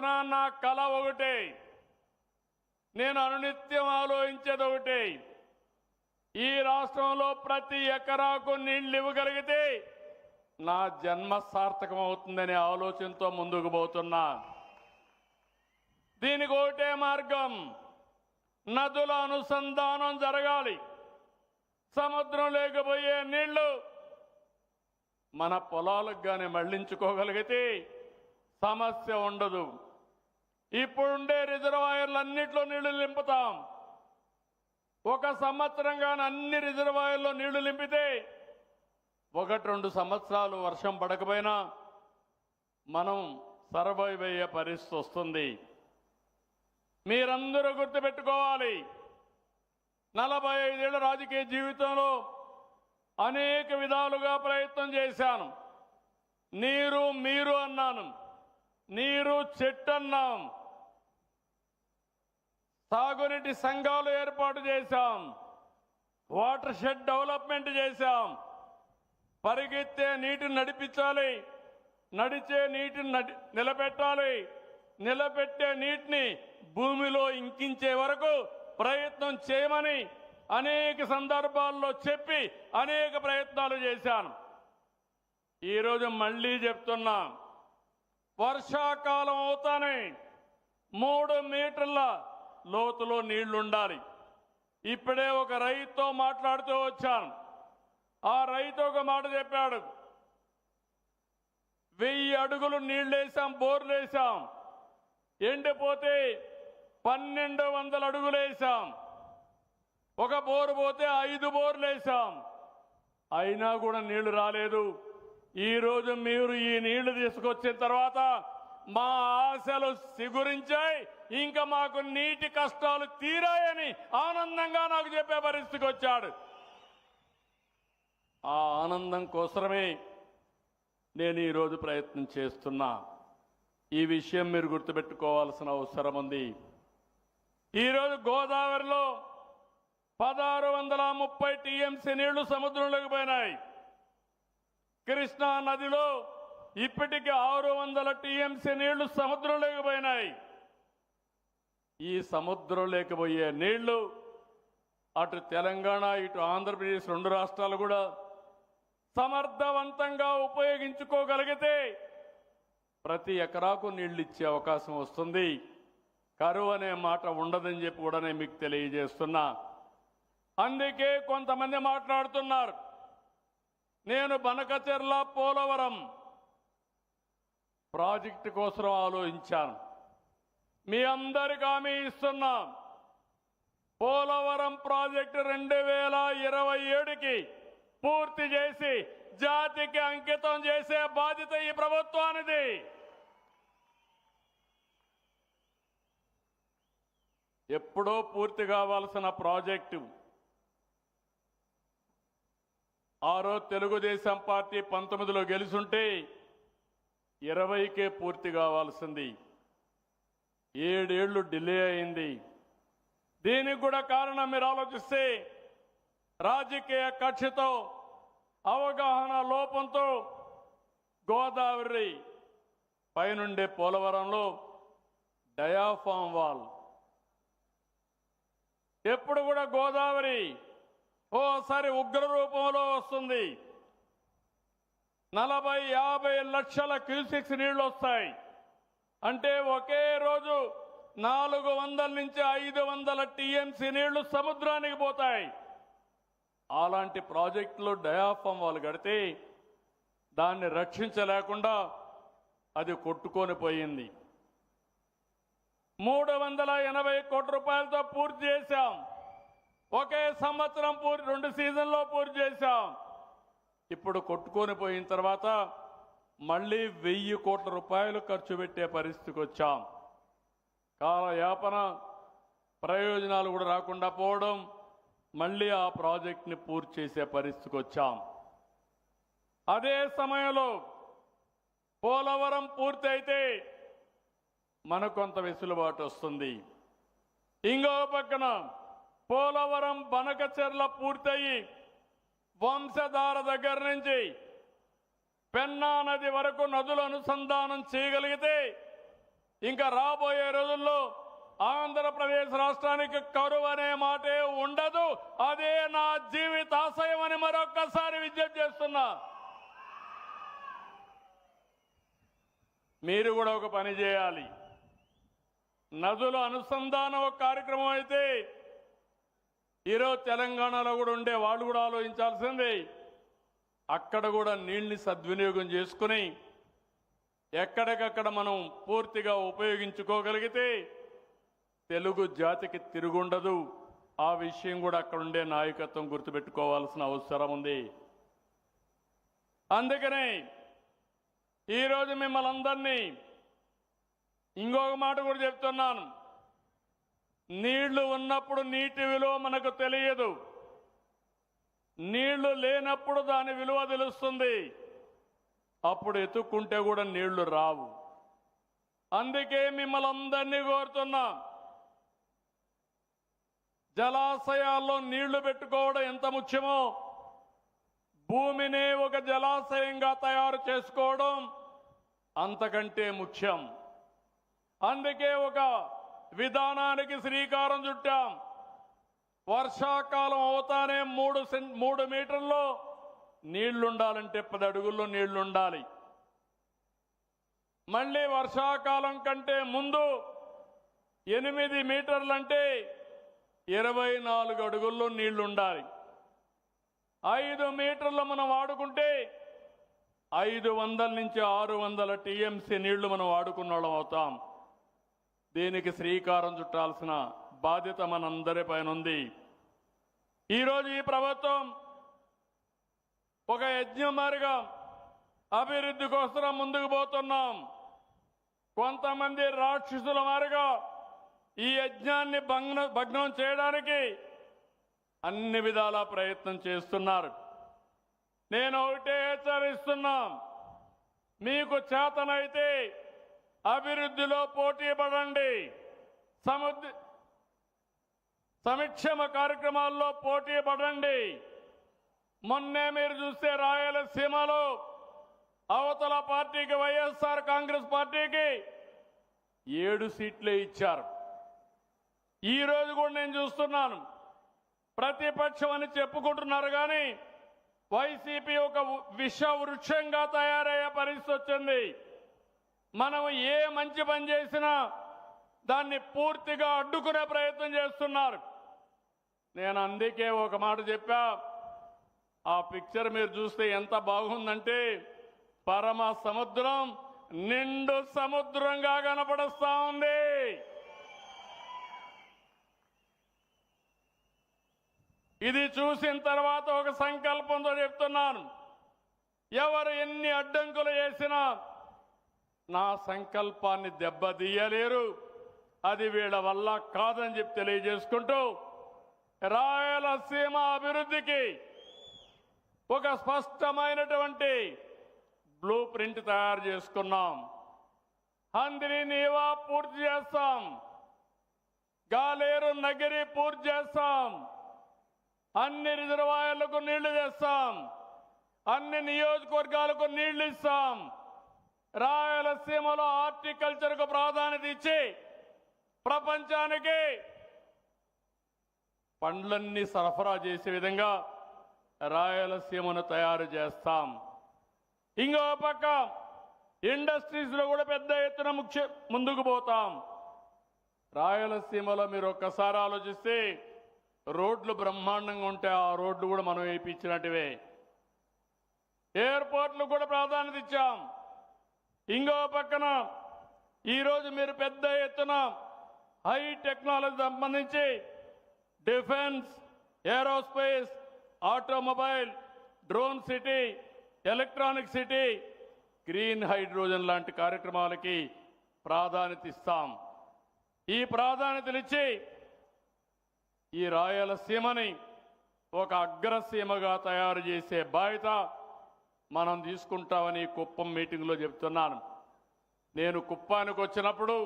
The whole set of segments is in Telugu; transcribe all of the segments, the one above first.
ఆలోచన, నా కల ఒకటే. నేను అనునిత్యం ఆలోచించేది ఒకటే. ఈ రాష్ట్రంలో ప్రతి ఎకరాకు నీళ్లు ఇవ్వగలిగితే నా జన్మ సార్థకం అవుతుందనే ఆలోచనతో ముందుకు పోతున్నా. దీనికి ఒకటే మార్గం, నదుల అనుసంధానం జరగాలి. సముద్రం లేకపోయే నీళ్లు మన పొలాలకు గాని మళ్లించుకోగలిగితే సమస్య ఉండదు. ఇప్పుడుండే రిజర్వాయర్లన్నింటిలో నీళ్లు నింపుతాం. ఒక సంవత్సరం గాని అన్ని రిజర్వాయర్లో నీళ్లు నింపితే 1-2 సంవత్సరాలు వర్షం పడకపోయినా మనం సర్వైవ్ అయ్యే పరిస్థితి వస్తుంది. మీరందరూ గుర్తుపెట్టుకోవాలి, 45 ఏళ్ల రాజకీయ జీవితంలో అనేక విధాలుగా ప్రయత్నం చేశాను. నీరు మీరు అన్నాను, నీరు చెట్టు అన్నాం, సాగునీటి సంఘాలు ఏర్పాటు చేశాం, వాటర్ షెడ్ డెవలప్మెంట్ చేశాం. పరిగెత్తే నీటిని నడిపించాలి, నడిచే నీటిని నిలబెట్టాలి, నిలబెట్టే నీటిని భూమిలో ఇంకించే వరకు ప్రయత్నం చేయమని అనేక సందర్భాల్లో చెప్పి అనేక ప్రయత్నాలు చేశాను. ఈరోజు మళ్ళీ చెప్తున్నా, వర్షాకాలం అవుతానే 3 మీటర్ల లోతులో నీళ్లుండాలి. ఇప్పుడే ఒక రైతుతో మాట్లాడుతూ వచ్చాను. ఆ రైతు ఒక మాట చెప్పాడు, 1000 అడుగులు నీళ్లేసాం, బోర్లేసాం, ఎండిపోతే 1200 అడుగులేసాం. ఒక బోరు పోతే 5 బోర్లేసాం, అయినా కూడా నీళ్లు రాలేదు. ఈరోజు మీరు ఈ నీళ్లు తీసుకొచ్చిన తర్వాత మా ఆశలు సిగురించాయి, ఇంకా మాకు నీటి కష్టాలు తీరాయని ఆనందంగా నాకు చెప్పే పరిస్థితికి వచ్చాడు. ఆ ఆనందం కోసమే నేను ఈరోజు ప్రయత్నం చేస్తున్నా. ఈ విషయం మీరు గుర్తుపెట్టుకోవాల్సిన అవసరం ఉంది. ఈరోజు గోదావరిలో 1630 టీఎంసీ నీళ్లు సముద్రంలోకి పోయినాయి. కృష్ణా నదిలో ఇప్పటికి 600 టీఎంసీ నీళ్లు సముద్రంలోకి పోయినాయి. ఈ సముద్రం లేకపోయే నీళ్లు అటు తెలంగాణ ఇటు ఆంధ్రప్రదేశ్ 2 రాష్ట్రాలు కూడా సమర్థవంతంగా ఉపయోగించుకోగలిగితే ప్రతి ఎకరాకు నీళ్లు ఇచ్చే అవకాశం వస్తుంది. కరువు అనే మాట ఉండదని చెప్పి కూడా నేను మీకు తెలియజేస్తున్నా. అందుకే కొంతమంది మాట్లాడుతున్నారు, నేను బనకచెర్ల పోలవరం ప్రాజెక్టు కోసం ఆలోచించాను. మీ అందరికీ హామీ ఇస్తున్నా, పోలవరం ప్రాజెక్టు 2027కి పూర్తి చేసి జాతికి అంకితం చేసే బాధ్యత ఈ ప్రభుత్వానిది. ఎప్పుడో పూర్తి కావాల్సిన ప్రాజెక్టు ఆ రోజు తెలుగుదేశం పార్టీ 19లో గెలుచుంటే 20కే పూర్తి కావాల్సింది. 7 ఏళ్లు డిలే అయింది. దీనికి కూడా కారణం మీరు ఆలోచిస్తే రాజకీయ కక్షతో, అవగాహన లోపంతో గోదావరి పైనుండే పోలవరంలో డయాఫామ్ వాల్, ఎప్పుడు కూడా గోదావరి ఓసారి ఉగ్ర రూపంలో వస్తుంది. 40-50 లక్షల క్యూసెక్స్ నీళ్లు వస్తాయి. అంటే ఒకే రోజు 400 నుంచి 500 టీఎంసీ నీళ్లు సముద్రానికి పోతాయి. అలాంటి ప్రాజెక్టులో డయాఫామ్ వాల్ కడితే దాన్ని రక్షించలేకుండా అది కొట్టుకొని పోయింది. 380 కోట్ల రూపాయలతో పూర్తి చేశాం. ఒకే సంవత్సరం 2 సీజన్లో పూర్తి చేశాం. ఇప్పుడు కొట్టుకొని పోయిన తర్వాత మళ్ళీ 1000 కోట్ల రూపాయలు ఖర్చు పెట్టే పరిస్థితికి వచ్చాం. కాలయాపన, ప్రయోజనాలు కూడా రాకుండా పోవడం, మళ్ళీ ఆ ప్రాజెక్ట్ని పూర్తి చేసే పరిస్థితికి వచ్చాం. అదే సమయంలో పోలవరం పూర్తి అయితే మనకు కొంత వెసులుబాటు వస్తుంది. ఇంకో పక్కన పోలవరం బనకచెర్ల పూర్తయి వంశధార దగ్గర నుంచి పెన్నా నది వరకు నదుల అనుసంధానం చేయగలిగితే ఇంకా రాబోయే రోజుల్లో ఆంధ్రప్రదేశ్ రాష్ట్రానికి కరువు అనే మాటే ఉండదు. అదే నా జీవితాశయం అని మరొక్కసారి విజ్ఞప్తి చేస్తున్నా. మీరు కూడా ఒక పని చేయాలి. నదుల అనుసంధానం ఒక కార్యక్రమం అయితే ఈరోజు తెలంగాణలో కూడా ఉండే వాళ్ళు కూడా ఆలోచించాల్సిందే. అక్కడ కూడా నీళ్ళని సద్వినియోగం చేసుకుని ఎక్కడికక్కడ మనం పూర్తిగా ఉపయోగించుకోగలిగితే తెలుగు జాతికి తిరుగుండదు. ఆ విషయం కూడా అక్కడ ఉండే నాయకత్వం గుర్తుపెట్టుకోవాల్సిన అవసరం ఉంది. అందుకనే ఈరోజు మిమ్మల్ని అందరినీ ఇంకొక మాట కూడా చెప్తున్నాను. నీళ్లు ఉన్నప్పుడు నీటి విలువ మనకు తెలియదు, నీళ్లు లేనప్పుడు దాని విలువ తెలుస్తుంది. అప్పుడు ఎత్తుక్కుంటే కూడా నీళ్లు రావు. అందుకే మిమ్మల్ని అందరినీ కోరుతున్నా, జలాశయాల్లో నీళ్లు పెట్టుకోవడం ఎంత ముఖ్యమో భూమిని ఒక జలాశయంగా తయారు చేసుకోవడం అంతకంటే ముఖ్యం. అందుకే ఒక విధానానికి శ్రీకారం చుట్టాం. వర్షాకాలం అవుతానే 3 మీటర్లో నీళ్లుండాలంటే 10 అడుగుల్లో నీళ్లుండాలి. మళ్ళీ వర్షాకాలం కంటే ముందు 8 మీటర్లంటే 24 అడుగుల్లో నీళ్లుండాలి. 5 మీటర్లు మనం వాడుకుంటే 500 నుంచి 600 టీఎంసీ నీళ్లు మనం వాడుకున్న వాళ్ళం అవుతాం. దీనికి శ్రీకారం చుట్టాల్సిన బాధ్యత మనందరి పైన ఉంది. ఈరోజు ఈ ప్రభుత్వం ఒక యజ్ఞం మారిగా అభివృద్ధి కోసం ముందుకు పోతున్నాం. కొంతమంది రాక్షసుల మారిగా ఈ యజ్ఞాన్ని భగ్నం చేయడానికి అన్ని విధాల ప్రయత్నం చేస్తున్నారు. నేను ఒకటే హెచ్చరిస్తున్నా, మీకు చేతనైతే అభివృద్ధిలో పోటీ పడండి, సంక్షేమ కార్యక్రమాల్లో పోటీ పడండి. మొన్నే మీరు చూస్తే రాయలసీమలో అవతల పార్టీకి వైఎస్ఆర్ కాంగ్రెస్ పార్టీకి 7 సీట్లే ఇచ్చారు. ఈ రోజు కూడా నేను చూస్తున్నాను, ప్రతిపక్షం అని చెప్పుకుంటున్నారు కానీ వైసీపీ ఒక విష వృక్షంగా తయారయ్యే పరిస్థితి వచ్చింది. మనం ఏ మంచి పని చేసినా దాన్ని పూర్తిగా అడ్డుకునే ప్రయత్నం చేస్తున్నారు. నేను అందుకే ఒక మాట చెప్పా, ఆ పిక్చర్ మీరు చూస్తే ఎంత బాగుందంటే పరమ సముద్రం నిండు సముద్రంగా కనపడుస్తా ఉంది. ఇది చూసిన తర్వాత ఒక సంకల్పంతో చెప్తున్నాను, ఎవరు ఎన్ని అడ్డంకులు చేసినా నా సంకల్పాన్ని దెబ్బతీయలేరు. అది వీళ్ళ వల్ల కాదని చెప్పి తెలియజేసుకుంటూ రాయలసీమ అభివృద్ధికి ఒక స్పష్టమైనటువంటి బ్లూ ప్రింట్ తయారు చేసుకున్నాం. హంద్రి నీవా పూర్తి చేస్తాం, గాలేరు నగిరి పూర్తి చేస్తాం, అన్ని రిజర్వాయర్లకు నీళ్లు చేస్తాం, అన్ని నియోజకవర్గాలకు నీళ్లు ఇస్తాం. రాయలసీమలో హార్టికల్చర్కు ప్రాధాన్యత ఇచ్చి ప్రపంచానికి పండ్లన్నీ సరఫరా చేసే విధంగా రాయలసీమను తయారు చేస్తాం. ఇంకో పక్క ఇండస్ట్రీస్ లో కూడా పెద్ద ఎత్తున ముందుకు పోతాం. రాయలసీమలో మీరు ఒక్కసారి ఆలోచిస్తే రోడ్లు బ్రహ్మాండంగా ఉంటే ఆ రోడ్లు కూడా మనం వేయించినట్టువే. ఎయిర్పోర్ట్లు కూడా ప్రాధాన్యత ఇచ్చాం. ఇంకో పక్కన ఈరోజు మీరు పెద్ద ఎత్తున హై టెక్నాలజీ సంబంధించి defence, aerospace, automobile, drone city, electronic city, green hydrogen లాంటి కార్యక్రమాలకి ప్రాధాన్యత ఇస్తాం. ఈ ప్రాధాన్యతనిచ్చి ఈ రాయలసీమని ఒక అగ్రసీమగా తయారు చేసే బాధ్యత మనం తీసుకుంటామని కుప్పం మీటింగ్లో చెప్తున్నాను. నేను కుప్పానికి వచ్చినప్పుడు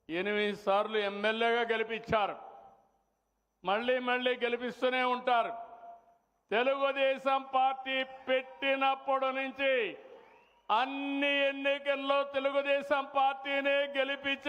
8 సార్లు ఎమ్మెల్యేగా గెలిపించారు, మళ్ళీ మళ్ళీ గెలిపిస్తూనే ఉంటారు. తెలుగుదేశం పార్టీ పెట్టినప్పటి నుంచి అన్ని ఎన్నికల్లో తెలుగుదేశం పార్టీనే గెలిపించి